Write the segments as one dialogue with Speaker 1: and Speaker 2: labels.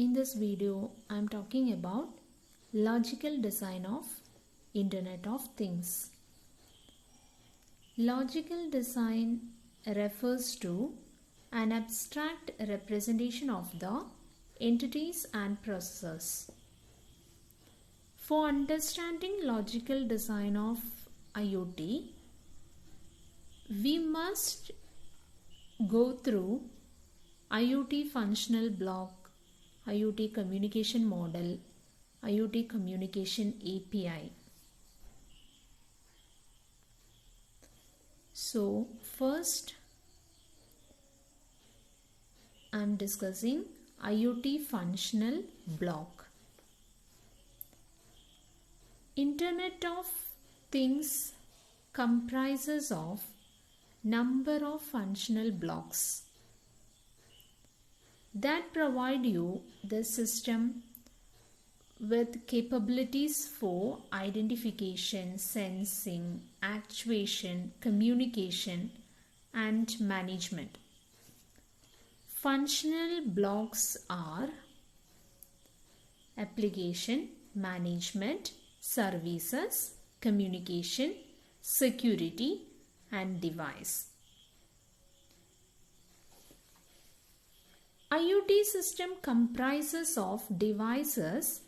Speaker 1: In this video, I am talking about logical design of Internet of Things. Logical design refers to an abstract representation of the entities and processes. For understanding logical design of IoT, we must go through IoT functional block, IoT communication model, IoT communication API. So first I am discussing IoT functional block. Internet of Things comprises of number of functional blocks that provide you the system with capabilities for identification, sensing, actuation, communication, and management. Functional blocks are application, management, services, communication, security, and device. IoT system comprises of devices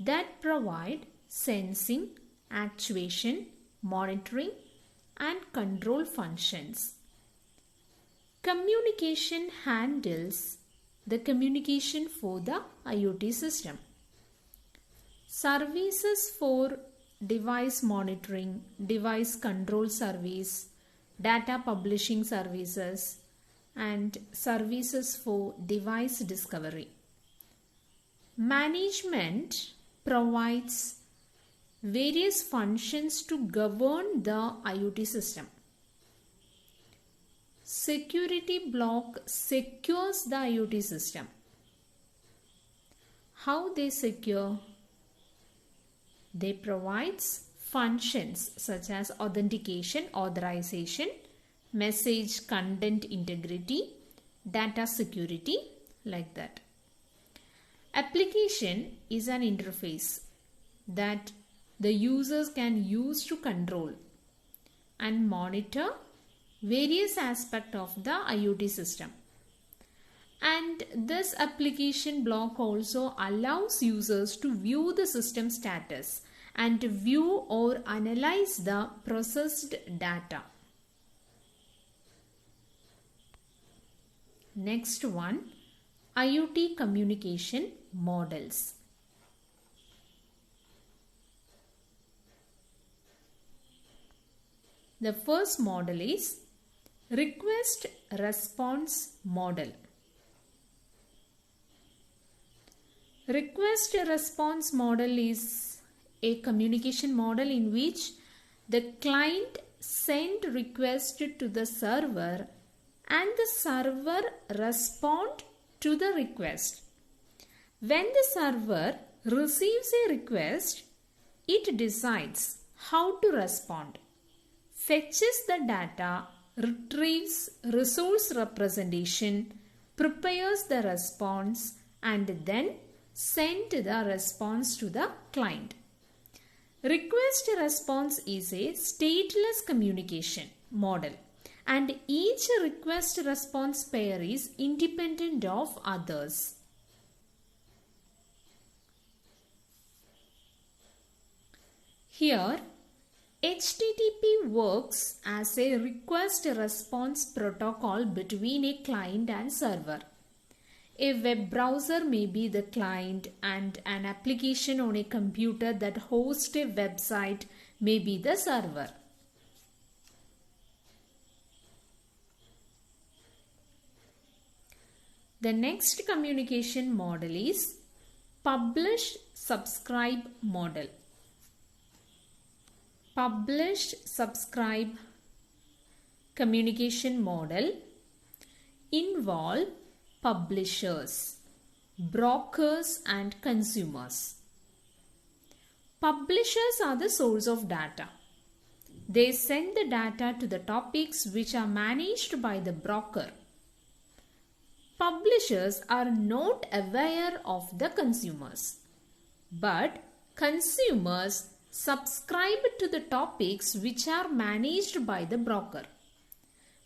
Speaker 1: that provide sensing, actuation, monitoring, and control functions. Communication handles the communication for the IoT system. Services for device monitoring, device control service, data publishing services, and services for device discovery. Management provides various functions to govern the IoT system. Security block secures the IoT system. How they secure? They provide functions such as authentication, authorization, message content integrity, data security, like that. Application is an interface that the users can use to control and monitor various aspects of the IoT system. And this application block also allows users to view the system status and to view or analyze the processed data. Next one, IoT communication models. The first model is request response model. Request response model is a communication model in which the client sends request to the server and the server responds to the request. When the server receives a request, it decides how to respond, fetches the data, retrieves resource representation, prepares the response, and then sends the response to the client. Request response is a stateless communication model, and each request response pair is independent of others. Here, HTTP works as a request response protocol between a client and server. A web browser may be the client, and an application on a computer that hosts a website may be the server. The next communication model is publish-subscribe model. Publish-subscribe communication model involve publishers, brokers, and consumers. Publishers are the source of data. They send the data to the topics which are managed by the broker. publishers are not aware of the consumers, but consumers subscribe to the topics which are managed by the broker.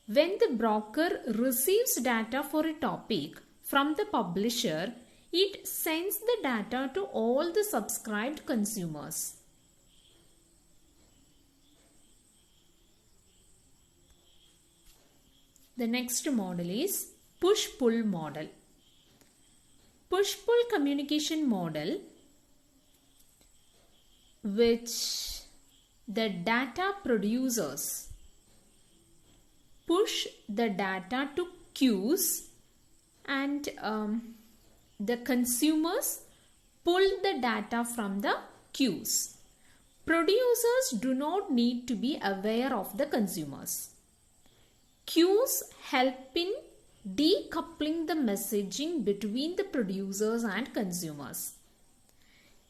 Speaker 1: When the broker receives data for a topic from the publisher, it sends the data to all the subscribed consumers. The next model is push-pull model. Push-pull communication model, which the data producers push the data to queues and the consumers pull the data from the queues. Producers do not need to be aware of the consumers. Queues help in decoupling the messaging between the producers and consumers.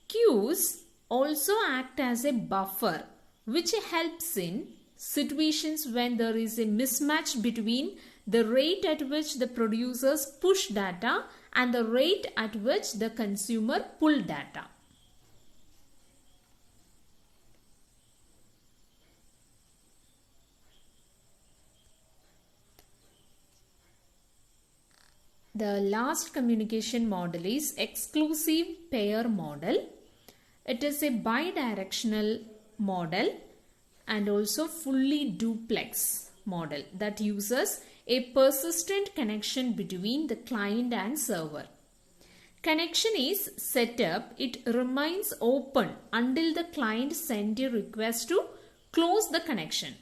Speaker 1: Queues also act as a buffer which helps in situations when there is a mismatch between the rate at which the producers push data and the rate at which the consumer pull data. The last communication model is exclusive pair model. It is a bidirectional model and also fully duplex model that uses a persistent connection between the client and server. Connection is set up, it remains open until the client sends a request to close the connection.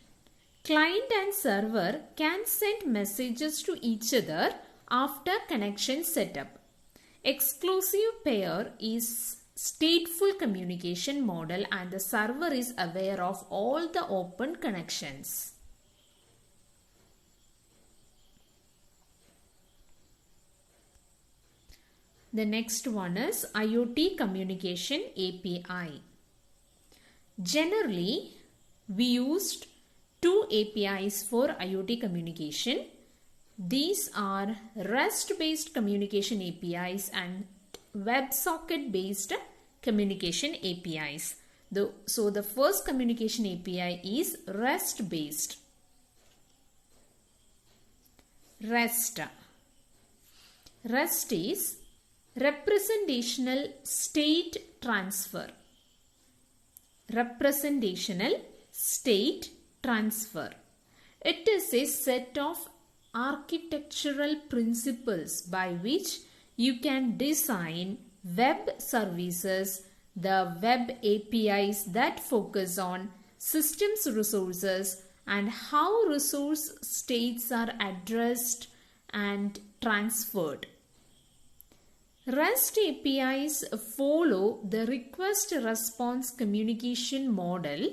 Speaker 1: Client and server can send messages to each other after connection setup. Exclusive pair is stateful communication model and the server is aware of all the open connections. The next one is IoT communication API. Generally, we used two APIs for IoT communication. These are REST-based communication APIs and WebSocket-based communication APIs. So the first communication API is REST-based. REST is representational state transfer. Representational state transfer. It is a set of architectural principles by which you can design web services, the web APIs that focus on systems resources and how resource states are addressed and transferred. REST APIs follow the request-response communication model.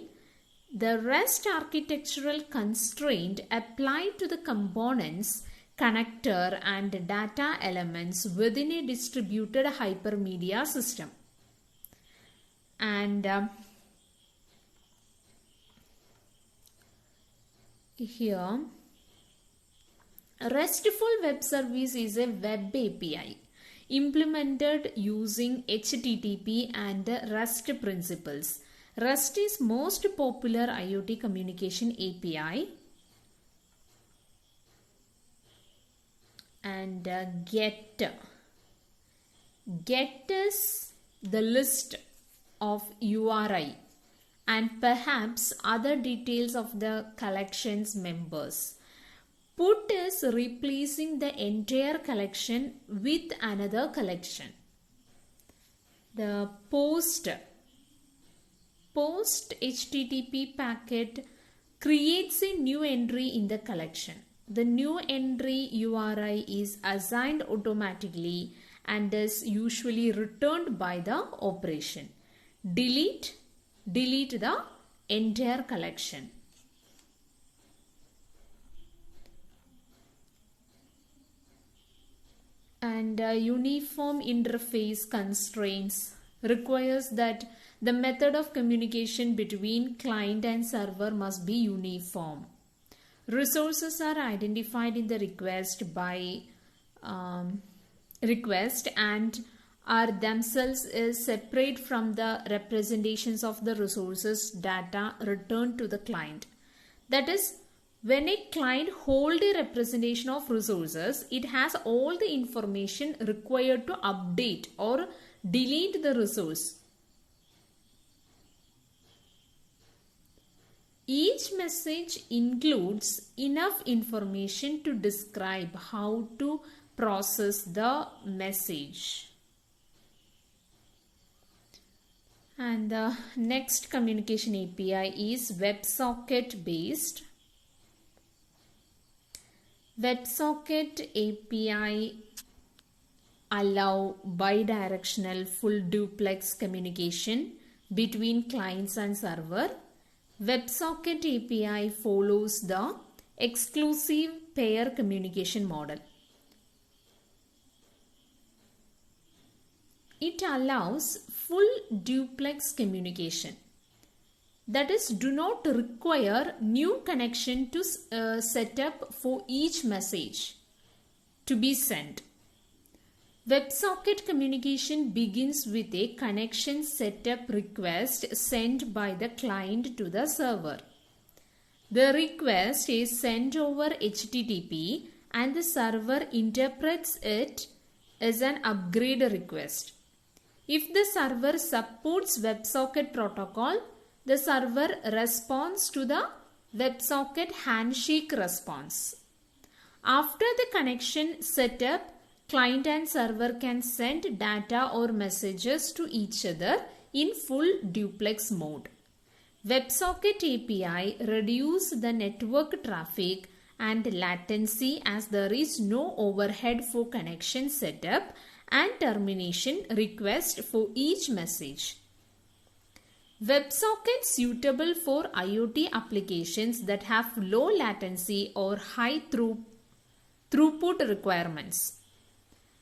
Speaker 1: The REST architectural constraint applied to the components, connector and data elements within a distributed hypermedia system. And here, RESTful web service is a web API implemented using HTTP and REST principles. REST is most popular IoT communication API. And GET is the list of URI and perhaps other details of the collection's members. Put is replacing the entire collection with another collection. The post HTTP packet creates a new entry in the collection. The new entry URI is assigned automatically and is usually returned by the operation. Delete the entire collection. And uniform interface constraints requires that the method of communication between client and server must be uniform. Resources are identified in the request by request and are themselves is separate from the representations of the resources data returned to the client. That is, when a client holds a representation of resources, it has all the information required to update or delete the resource. Each message includes enough information to describe how to process the message. And the next communication API is WebSocket based. WebSocket API allow bidirectional full duplex communication between clients and server. WebSocket API follows the exclusive pair communication model. It allows full duplex communication. That is, do not require new connection to set up for each message to be sent. WebSocket communication begins with a connection setup request sent by the client to the server. The request is sent over HTTP and the server interprets it as an upgrade request. If the server supports WebSocket protocol, the server responds to the WebSocket handshake response. After the connection setup, client and server can send data or messages to each other in full duplex mode. WebSocket API reduces the network traffic and latency as there is no overhead for connection setup and termination request for each message. WebSocket suitable for IoT applications that have low latency or high throughput requirements.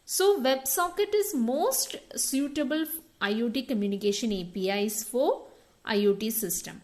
Speaker 1: So WebSocket is most suitable IoT communication APIs for IoT system.